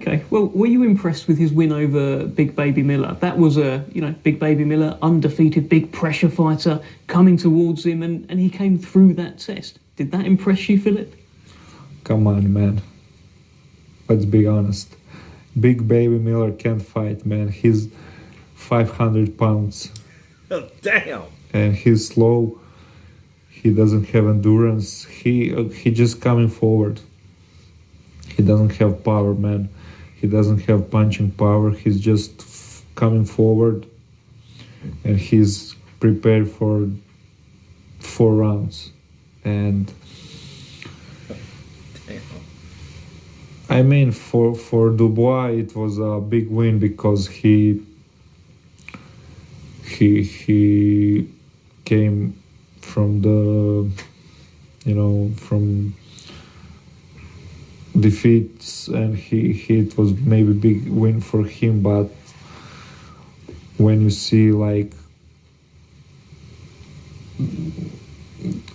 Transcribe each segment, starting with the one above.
Okay, well, were you impressed with his win over Big Baby Miller? That was Big Baby Miller, undefeated, big pressure fighter coming towards him, and he came through that test. Did that impress you, Filip? Come on, man. Let's be honest. Big Baby Miller can't fight, man. He's 500 pounds. Oh, damn. And he's slow. He doesn't have endurance. He just coming forward. He doesn't have power, man. He doesn't have punching power. He's just coming forward, and he's prepared for 4 rounds. And I mean, for Dubois, it was a big win because he came from from defeats, and it was maybe big win for him. But when you see, like,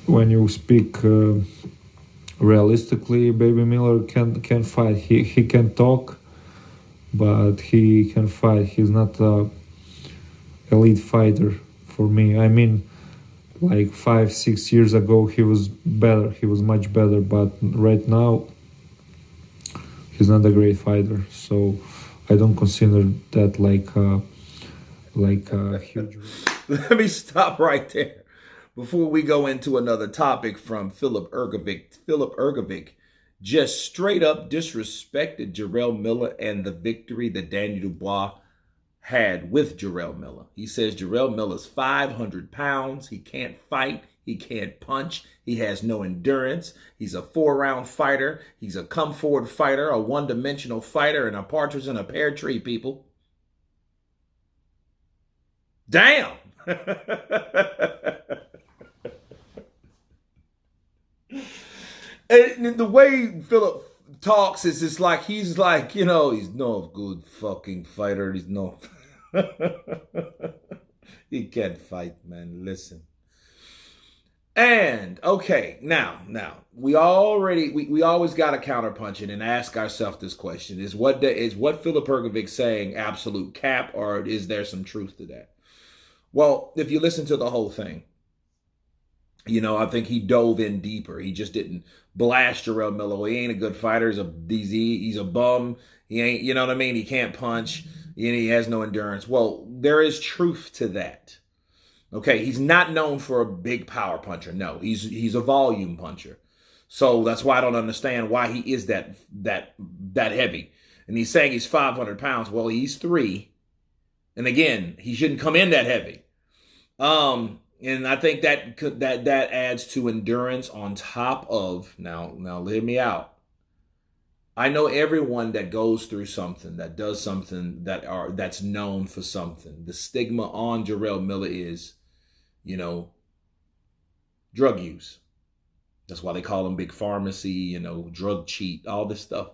when you speak realistically, Baby Miller can fight. He can talk, but he can fight. He's not a elite fighter for me. I mean, like 5-6 years ago, he was better. He was much better, but right now, he's not a great fighter. So I don't consider that like a huge. Let me stop right there before we go into another topic from Filip Hrgovic. Filip Hrgovic just straight up disrespected Jarrell Miller and the victory that Daniel Dubois had with Jarrell Miller. He says Jarrell Miller's 500 pounds. He can't fight. He can't punch. He has no endurance. He's a 4-round fighter. He's a come-forward fighter, a one-dimensional fighter, and a partridge in a pear tree, people. Damn! And the way Filip talks is just like, he's like, he's no good fucking fighter. He's no... He can't fight, man. Listen. And okay, now we always got to counterpunch it and ask ourselves this question: is what Filip Hrgovic saying absolute cap, or is there some truth to that? Well, if you listen to the whole thing, I think he dove in deeper. He just didn't blast Jarrell Miller. Well, he ain't a good fighter. He's a bum. He ain't, you know what I mean? He can't punch. He has no endurance. Well, there is truth to that. Okay, he's not known for a big power puncher. No, he's a volume puncher. So that's why I don't understand why he is that heavy. And he's saying he's 500 pounds. Well, he's 3. And again, he shouldn't come in that heavy. And I think that adds to endurance on top of, now hear me out. I know everyone that goes through something, that does something, that's known for something. The stigma on Jarrell Miller is, drug use. That's why they call him Big Pharmacy, drug cheat, all this stuff.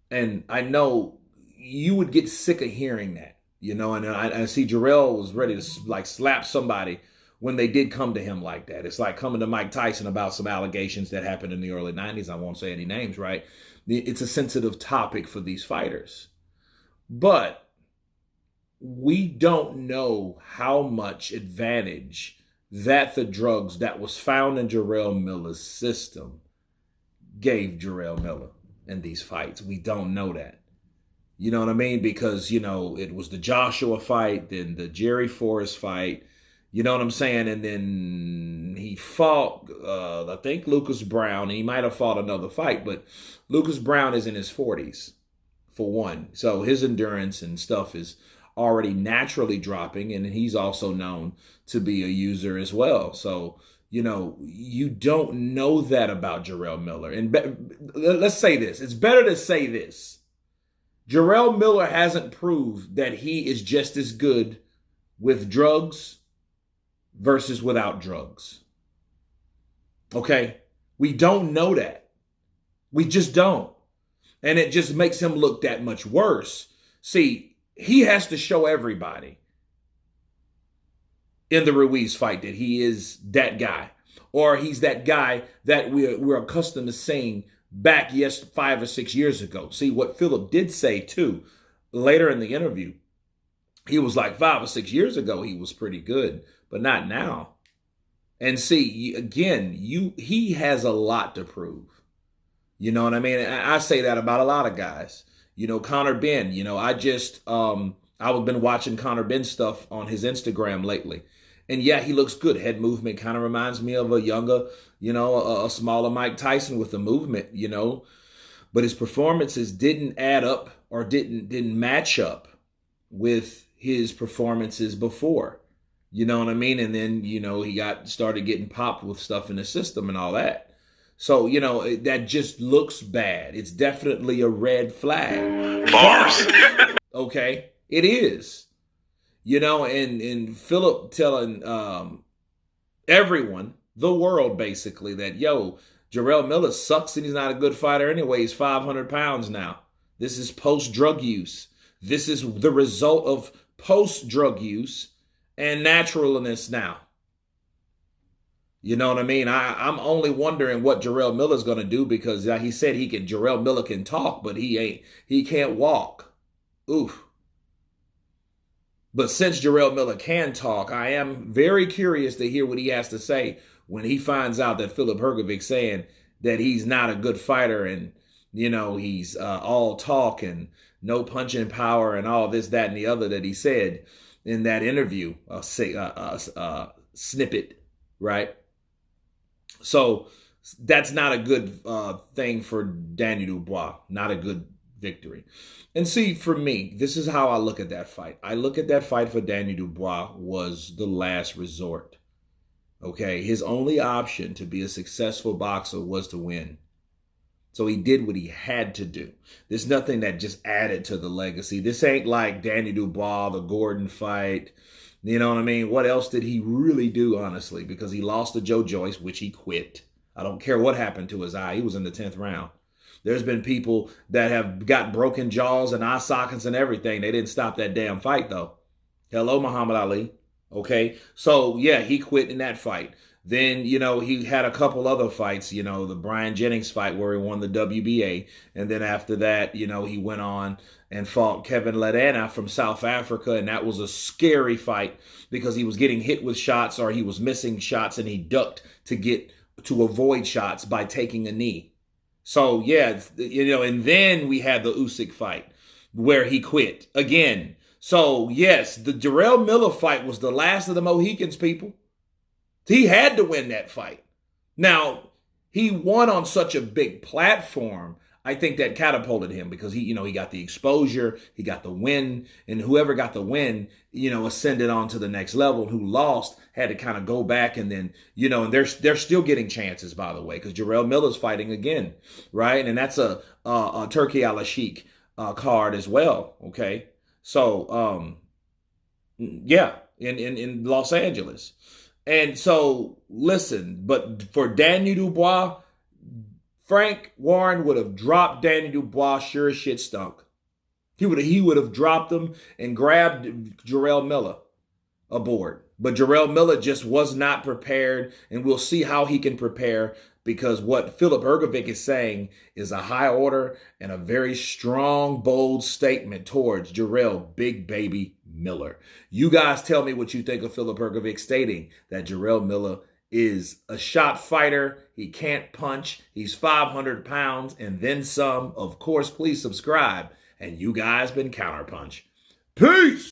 And I know you would get sick of hearing that, and I see Jarrell was ready to like slap somebody when they did come to him like that. It's like coming to Mike Tyson about some allegations that happened in the early 90s. I won't say any names, right? It's a sensitive topic for these fighters. But we don't know how much advantage that the drugs that was found in Jarrell Miller's system gave Jarrell Miller in these fights. We don't know that. You know what I mean? Because, it was the Joshua fight, then the Jerry Forrest fight. You know what I'm saying? And then he fought, I think, Lucas Brown. He might have fought another fight, but Lucas Brown is in his 40s, for one. So his endurance and stuff is already naturally dropping, and he's also known to be a user as well. So, you don't know that about Jarrell Miller. And let's say this. It's better to say this. Jarrell Miller hasn't proved that he is just as good with drugs versus without drugs. Okay? We don't know that. We just don't. And it just makes him look that much worse. See, he has to show everybody in the Ruiz fight that he is that guy. Or he's that guy that we're accustomed to seeing back, yes, 5 or 6 years ago. See, what Filip did say too, later in the interview, he was like 5 or 6 years ago, he was pretty good, but not now. And see, again, he has a lot to prove. You know what I mean? I say that about a lot of guys. You know, Conor Benn, you know, I've been watching Conor Benn stuff on his Instagram lately. And yeah, he looks good. Head movement kind of reminds me of a younger, you know, a smaller Mike Tyson with the movement, you know. But his performances didn't add up or didn't match up with his performances before. You know what I mean? And then, you know, he started getting popped with stuff in the system and all that. So, you know, that just looks bad. It's definitely a red flag. Bars. Okay, it is. You know, and Filip telling everyone, the world basically, that, yo, Jarrell Miller sucks and he's not a good fighter anyway. He's 500 pounds now. This is post-drug use. This is the result of post-drug use and naturalness now. You know what I mean? I'm only wondering what Jarrell Miller's going to do, because he said Jarrell Miller can talk, but he can't walk. Oof. But since Jarrell Miller can talk, I am very curious to hear what he has to say when he finds out that Filip Hrgovic saying that he's not a good fighter and, you know, he's all talk and no punching power and all this, that, and the other that he said in that interview, snippet, right? So that's not a good thing for Daniel Dubois, not a good victory. And see, for me, this is how I look at that fight. I look at that fight for Daniel Dubois was the last resort. Okay, his only option to be a successful boxer was to win. So he did what he had to do. There's nothing that just added to the legacy. This ain't like Daniel Dubois, the Gordon fight. You know what I mean? What else did he really do, honestly? Because he lost to Joe Joyce, which he quit. I don't care what happened to his eye. He was in the 10th round. There's been people that have got broken jaws and eye sockets and everything. They didn't stop that damn fight, though. Hello, Muhammad Ali. Okay? So, yeah, he quit in that fight. Then, you know, he had a couple other fights, you know, the Brian Jennings fight where he won the WBA. And then after that, you know, he went on and fought Kevin Ledana from South Africa. And that was a scary fight because he was getting hit with shots or he was missing shots and he ducked to avoid shots by taking a knee. So, yeah, you know, and then we had the Usyk fight where he quit again. So, yes, the Jarrell Miller fight was the last of the Mohicans, people. He had to win that fight. Now, he won on such a big platform. I think that catapulted him because he got the exposure, he got the win, and whoever got the win, you know, ascended on to the next level. Who lost had to kind of go back and then, you know, and they're still getting chances, by the way, because Jarrell Miller's fighting again, right? And that's a Turkey Al Sheikh card as well. Okay, so yeah, in Los Angeles. And so, listen, but for Daniel Dubois, Frank Warren would have dropped Daniel Dubois sure as shit stunk. He would have dropped him and grabbed Jarrell Miller aboard. But Jarrell Miller just was not prepared, and we'll see how he can prepare, because what Filip Hrgovic is saying is a high order and a very strong, bold statement towards Jarrell Big Baby Miller. You guys tell me what you think of Filip Hrgovic stating that Jarrell Miller is a shot fighter. He can't punch. He's 500 pounds and then some. Of course, please subscribe. And you guys been Counterpunch. Peace!